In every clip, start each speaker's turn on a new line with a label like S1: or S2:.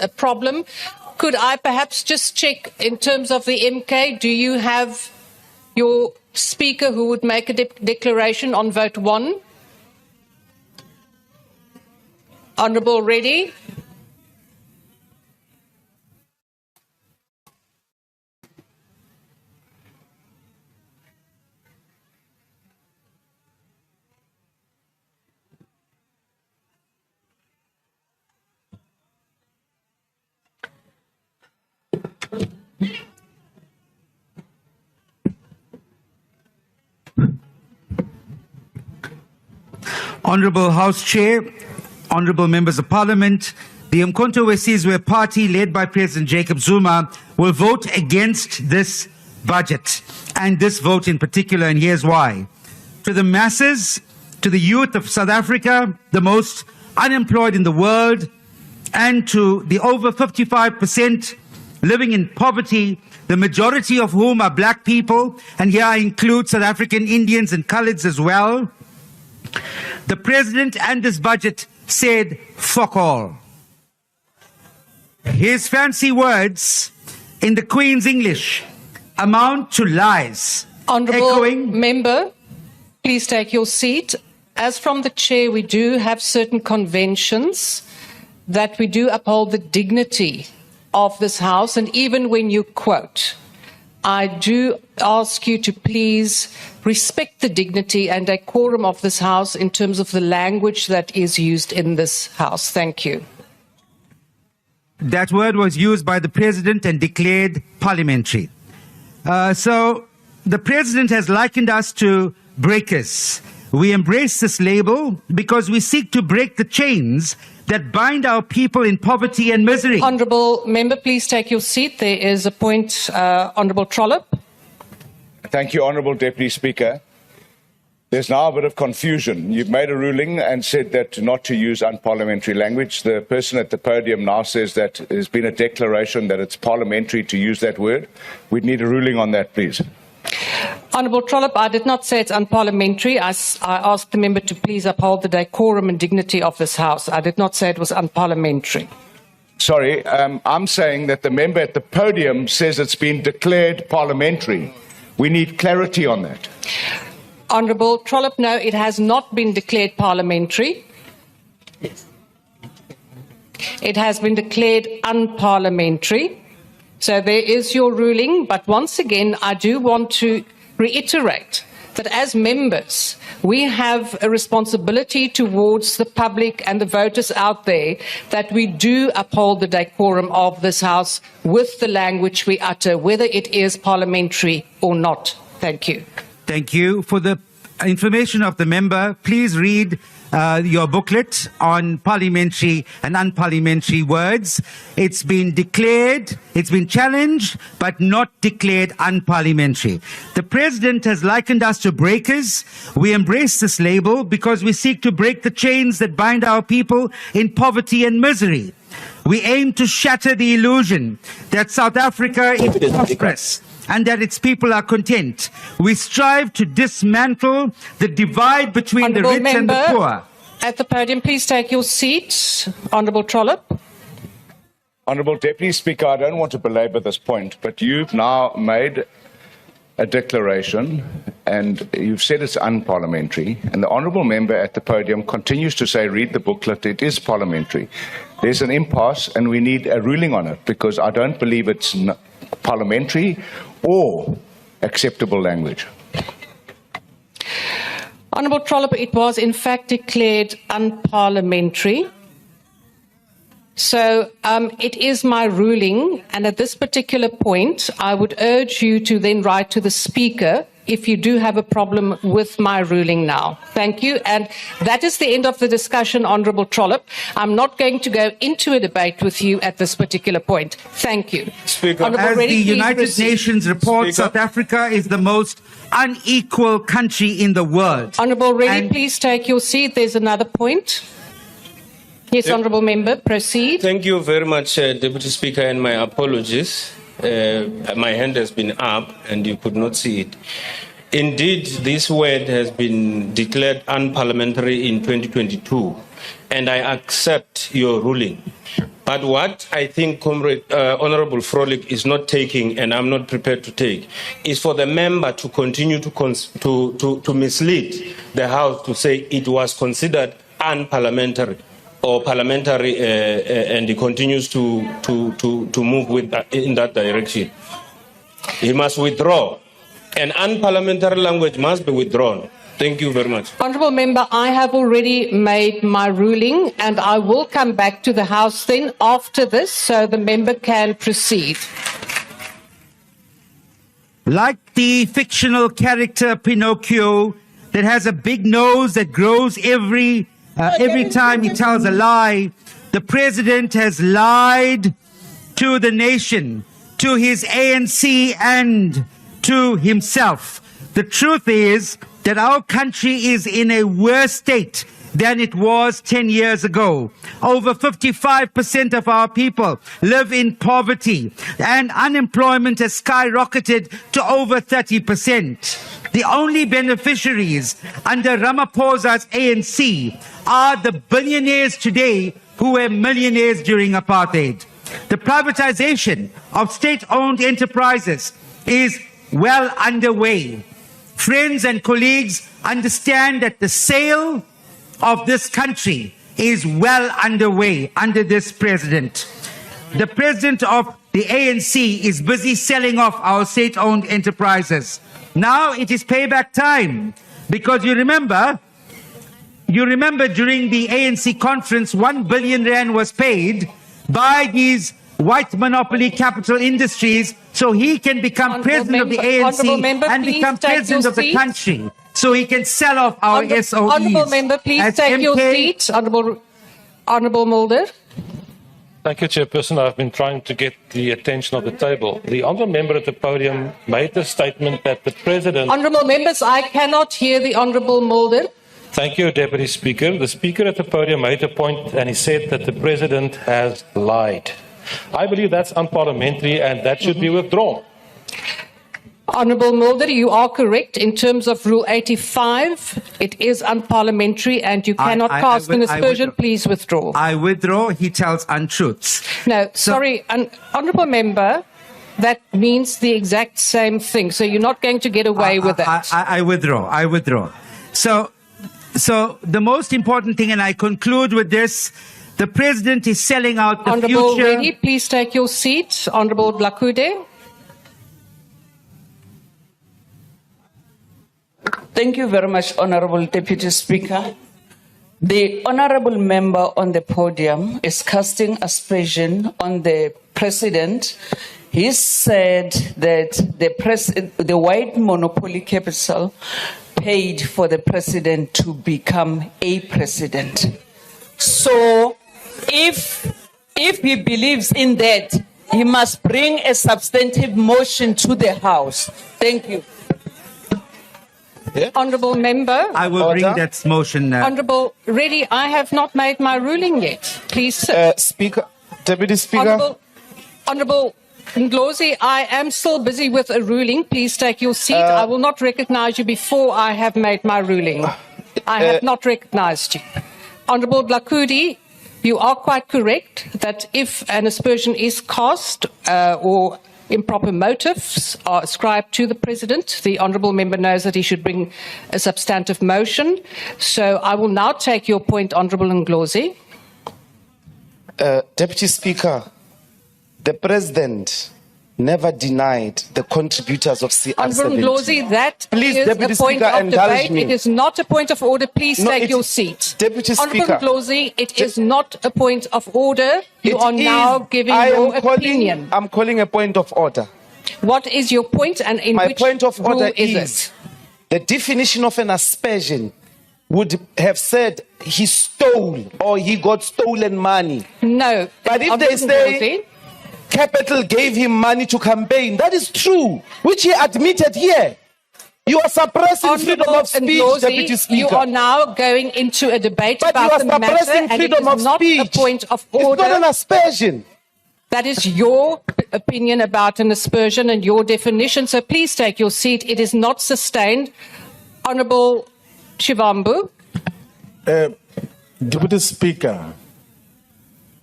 S1: a problem. Could I perhaps just check in terms of the MK, do you have your speaker who would make a declaration on vote 1? Honourable Reddy.
S2: Honourable House Chair, Honourable Members of Parliament, the Umkhonto weSizwe Party, led by President Jacob Zuma, will vote against this budget, and this vote in particular, and here's why. To the masses, to the youth of South Africa, the most unemployed in the world, and to the over 55% living in poverty, the majority of whom are black people, and here I include South African Indians and Coloureds as well, the President and this budget said, fuck all. His fancy words in the Queen's English amount to lies.
S1: Honourable Member, please take your seat. As from the Chair, we do have certain conventions that we do uphold the dignity of this House, and even when you quote, I do ask you to please respect the dignity and decorum of this House in terms of the language that is used in this House. Thank you.
S2: That word was used by the President and declared parliamentary. So the President has likened us to breakers. We embrace this label because we seek to break the chains that bind our people in poverty and misery.
S1: Honourable Member, please take your seat. There is a point, Honourable Trollip.
S3: Thank you, Honourable Deputy Speaker. There's now a bit of confusion. You've made a ruling and said that not to use unparliamentary language. The person at the podium now says that there's been a declaration that it's parliamentary to use that word. We'd need a ruling on that, please.
S1: Honourable Trollip, I did not say it's unparliamentary. I asked the member to please uphold the decorum and dignity of this House. I did not say it was unparliamentary.
S3: Sorry, I'm saying that the member at the podium says it's been declared parliamentary. We need clarity on that.
S1: Honourable Trollip, no, it has not been declared parliamentary. It has been declared unparliamentary. So there is your ruling, but once again, I do want to reiterate that as members, we have a responsibility towards the public and the voters out there that we do uphold the decorum of this House with the language we utter, whether it is parliamentary or not. Thank you.
S2: Thank you. For the information of the member, please read your booklet on parliamentary and unparliamentary words. It's been declared, it's been challenged, but not declared unparliamentary. The President has likened us to breakers. We embrace this label because we seek to break the chains that bind our people in poverty and misery. We aim to shatter the illusion that South Africa is prosperous and that its people are content. We strive to dismantle the divide between the rich and the poor.
S1: At the podium, please take your seat. Honourable Trollip.
S3: Honourable Deputy Speaker, I don't want to belabor this point, but you've now made a declaration and you've said it's unparliamentary, and the Honourable Member at the podium continues to say, read the booklet, it is parliamentary. There's an impasse and we need a ruling on it because I don't believe it's parliamentary or acceptable language.
S1: Honourable Trollip, it was in fact declared unparliamentary. So it is my ruling, and at this particular point, I would urge you to then write to the Speaker if you do have a problem with my ruling now. Thank you. And that is the end of the discussion, Honourable Trollip. I'm not going to go into a debate with you at this particular point. Thank you.
S2: Speaker, as the United Nations report, South Africa is the most unequal country in the world.
S1: Honourable Reddy, please take your seat. There's another point. Yes, Honourable Member, proceed.
S4: Thank you very much, Deputy Speaker, and my apologies. My hand has been up and you could not see it. Indeed, this word has been declared unparliamentary in 2022. and I accept your ruling. But what I think Honorable Frolik is not taking, and I'm not prepared to take, is for the member to continue to mislead the House to say it was considered unparliamentary or parliamentary, and he continues to move in that direction. He must withdraw. And unparliamentary language must be withdrawn. Thank you very much.
S1: Honourable Member, I have already made my ruling and I will come back to the House then after this so the member can proceed.
S2: Like the fictional character Pinocchio that has a big nose that grows every time he tells a lie, the president has lied to the nation, to his ANC and to himself. The truth is that our country is in a worse state than it was 10 years ago. Over 55% of our people live in poverty and unemployment has skyrocketed to over 30%. The only beneficiaries under Ramaphosa's ANC are the billionaires today who were millionaires during apartheid. The privatization of state-owned enterprises is well underway. Friends and colleagues understand that the sale of this country is well underway under this president. The president of the ANC is busy selling off our state-owned enterprises. Now it is payback time, because you remember during the ANC conference, 1 billion rand was paid by these white monopoly capital industries so he can become president of the ANC and become president of the country, so he can sell off our SOEs.
S1: Honourable Member, please take your seat. Honourable Mulder.
S5: Thank you, Chairperson. I've been trying to get the attention of the table. The Honourable Member at the podium made the statement that the President...
S1: Honourable Members, I cannot hear the Honourable Mulder.
S5: Thank you, Deputy Speaker. The Speaker at the podium made a point and he said that the President has lied. I believe that's unparliamentary and that should be withdrawn.
S1: Honourable Mulder, you are correct. In terms of Rule 85, it is unparliamentary and you cannot cast an aspersion. Please withdraw.
S2: I withdraw. He tells untruths.
S1: No, sorry, Honourable Member, that means the exact same thing. So you're not going to get away with that.
S2: I withdraw. I withdraw. So the most important thing, and I conclude with this, the President is selling out the
S1: Honourable
S2: future.
S1: Reddy, please take your seat. Honourable Blakude.
S6: Thank you very much, Honourable Deputy Speaker. The Honourable Member on the podium is casting aspersion on the President. He said that the white monopoly capital paid for the President to become a President. So, if he believes in that, he must bring a substantive motion to the House. Thank you.
S1: Yeah. Honourable Member.
S2: I will bring that motion.
S1: Honourable Reddy, I have not made my ruling yet. Please sit.
S7: Deputy Speaker.
S1: Honourable Ndlozi, I am still busy with a ruling. Please take your seat. I will not recognise you before I have made my ruling. I have not recognised you. Honourable Blakudi, you are quite correct that if an aspersion is cast or improper motives are ascribed to the President, the Honourable Member knows that he should bring a substantive motion. So I will now take your point, Honourable Ndlozi.
S7: Deputy Speaker, the President never denied the contributors of CR17.
S1: Honourable Ndlozi, that
S7: Please,
S1: is
S7: Deputy
S1: a point
S7: Speaker,
S1: of
S7: indulge
S1: debate.
S7: me.
S1: It is not a point of order. Please
S7: No,
S1: take your seat.
S7: Deputy Speaker.
S1: Honourable Ndlozi, it is not a point of order. You are now giving your opinion.
S7: I'm calling a point of order.
S1: What is your point and in
S7: My
S1: which
S7: point of
S1: rule
S7: order
S1: is
S7: is
S1: it?
S7: the definition of an aspersion would have said he stole or he got stolen money.
S1: No.
S7: But if
S1: Honourable
S7: they say
S1: Ndlozi,
S7: Capital gave him money to campaign, that is true, which he admitted here. You are suppressing freedom of speech,
S1: Ndlozi,
S7: Deputy Speaker.
S1: you are now going into a debate
S7: But you
S1: about
S7: are
S1: the matter,
S7: suppressing
S1: and it
S7: freedom
S1: is
S7: of
S1: not
S7: speech.
S1: a point of
S7: It's
S1: order.
S7: not an aspersion.
S1: That is your opinion about an aspersion and your definition. So please take your seat. It is not sustained. Honourable Shivambu.
S7: Deputy Speaker,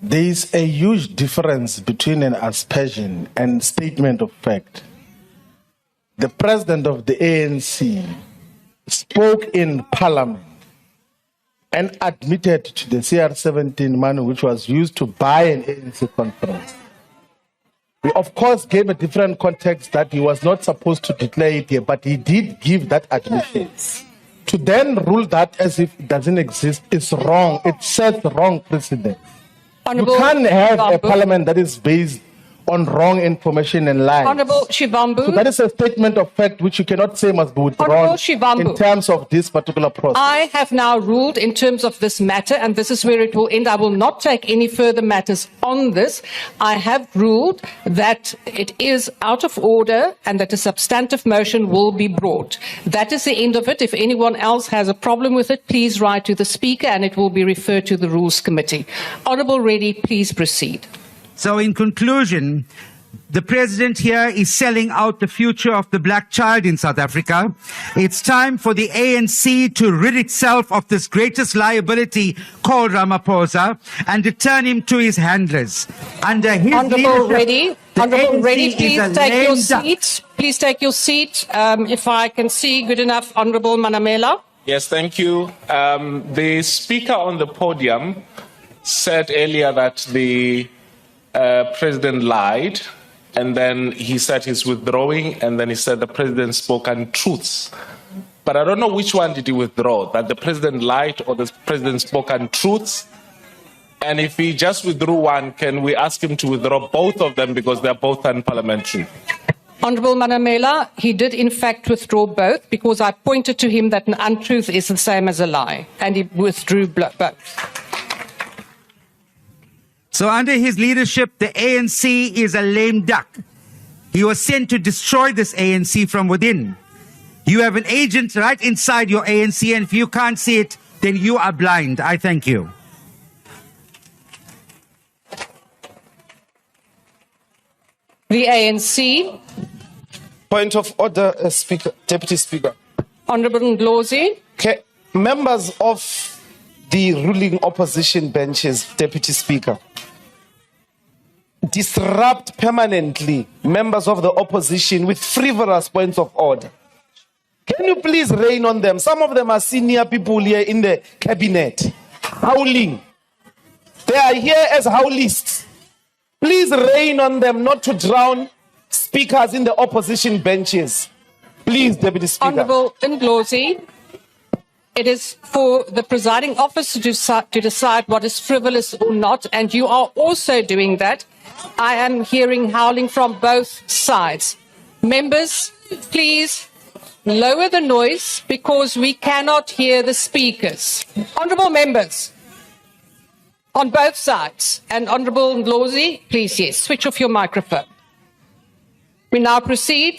S7: there is a huge difference between an aspersion and statement of fact. The president of the ANC spoke in Parliament and admitted to the CR17 money which was used to buy an ANC conference. We, of course, gave a different context that he was not supposed to declare it here, but he did give that admission. To then rule that as if it doesn't exist is wrong. It sets wrong precedent. You can't have a parliament that is based on wrong information and lies.
S1: Honorable Shivambu.
S7: So that is a statement of fact which you cannot say must be withdrawn in terms of this particular process.
S1: I have now ruled in terms of this matter, and this is where it will end. I will not take any further matters on this. I have ruled that it is out of order and that a substantive motion will be brought. That is the end of it. If anyone else has a problem with it, please write to the Speaker and it will be referred to the Rules Committee. Honourable Reddy, please proceed.
S2: So in conclusion, the president here is selling out the future of the black child in South Africa. It's time for the ANC to rid itself of this greatest liability called Ramaphosa and return him to his handlers. Under his
S1: Honourable
S2: leadership,
S1: Reddy, please take your seat. Please take your seat. If I can see, good enough, Honourable Manamela.
S8: Yes, thank you. The speaker on the podium said earlier that the president lied, and then he said he's withdrawing, and then he said the president spoke untruths. But I don't know which one did he withdraw, that the president lied or the president spoke untruths. And if he just withdrew one, can we ask him to withdraw both of them because they're both unparliamentary?
S1: Honourable Manamela, he did in fact withdraw both because I pointed to him that an untruth is the same as a lie, and he withdrew both.
S2: So under his leadership, the ANC is a lame duck. He was sent to destroy this ANC from within. You have an agent right inside your ANC, and if you can't see it, then you are blind. I thank you.
S1: The ANC.
S7: Point of order, Speaker, Deputy Speaker.
S1: Honourable Ndlozi.
S7: Okay. Members of the ruling opposition benches, Deputy Speaker, disrupt permanently members of the opposition with frivolous points of order. Can you please rein on them? Some of them are senior people here in the cabinet, howling. They are here as howlists. Please rein on them not to drown speakers in the opposition benches. Please, Deputy Speaker.
S1: Honourable Ndlozi. It is for the presiding officer to decide what is frivolous or not, and you are also doing that. I am hearing howling from both sides. Members, please lower the noise because we cannot hear the speakers. Honourable members, on both sides. And Honourable Ndlozi, please, yes, switch off your microphone. We now proceed